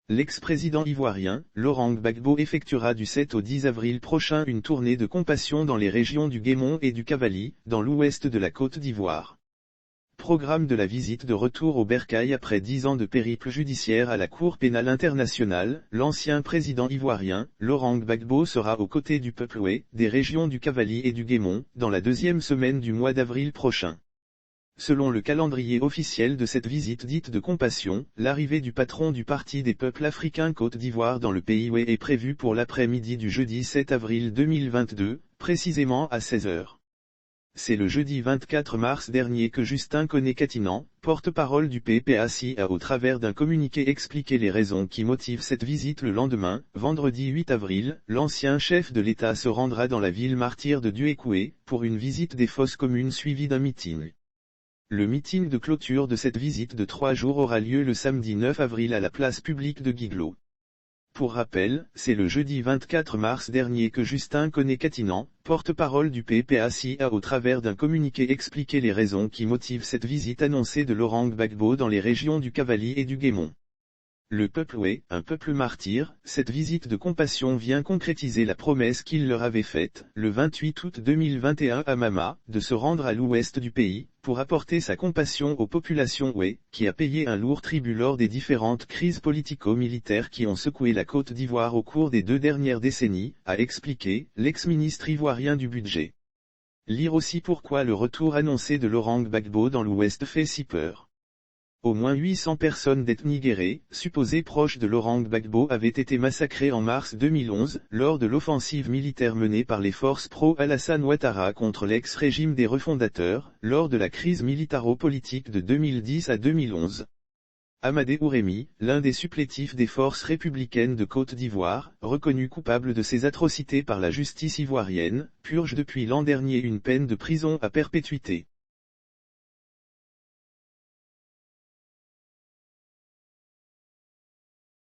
L'ex-président ivoirien, Laurent Gbagbo effectuera du 7 au 10 avril prochain une tournée de compassion dans les régions du Guémon et du Cavally, dans l'ouest de la Côte d'Ivoire. Programme de la visite de retour au bercail après 10 ans de périple judiciaire à la Cour pénale internationale, l'ancien président ivoirien, Laurent Gbagbo sera aux côtés du peuple oué, des régions du Cavally et du Guémon, dans la deuxième semaine du mois d'avril prochain. Selon le calendrier officiel de cette visite dite de compassion, l'arrivée du patron du Parti des peuples africains Côte d'Ivoire dans le pays oué est prévue pour l'après-midi du jeudi 7 avril 2022, précisément à 16 h. C'est le jeudi 24 mars dernier que Justin Koné-Katinan, porte-parole du PPAC, a au travers d'un communiqué expliqué les raisons qui motivent cette visite. Le lendemain, vendredi 8 avril, l'ancien chef de l'État se rendra dans la ville martyre de Duékoué, pour une visite des fosses communes suivie d'un meeting. Le meeting de clôture de cette visite de 3 jours aura lieu le samedi 9 avril à la place publique de Guiglo. Pour rappel, c'est le jeudi 24 mars dernier que Justin Koné-Katinan, porte-parole du PPAC, a au travers d'un communiqué expliqué les raisons qui motivent cette visite annoncée de Laurent Gbagbo dans les régions du Cavally et du Guémon. Le peuple oué, un peuple martyr, cette visite de compassion vient concrétiser la promesse qu'il leur avait faite, le 28 août 2021 à Mama, de se rendre à l'ouest du pays, pour apporter sa compassion aux populations oué, qui a payé un lourd tribut lors des différentes crises politico-militaires qui ont secoué la Côte d'Ivoire au cours des 2 dernières décennies, a expliqué l'ex-ministre ivoirien du budget. Lire aussi pourquoi le retour annoncé de Laurent Gbagbo dans l'ouest fait si peur. Au moins 800 personnes d'ethnie guérée, supposées proches de Laurent Gbagbo, avaient été massacrées en mars 2011, lors de l'offensive militaire menée par les forces pro-Alassane Ouattara contre l'ex-régime des refondateurs, lors de la crise militaro-politique de 2010 à 2011. Amadé Ourémi, l'un des supplétifs des forces républicaines de Côte d'Ivoire, reconnu coupable de ces atrocités par la justice ivoirienne, purge depuis l'an dernier une peine de prison à perpétuité.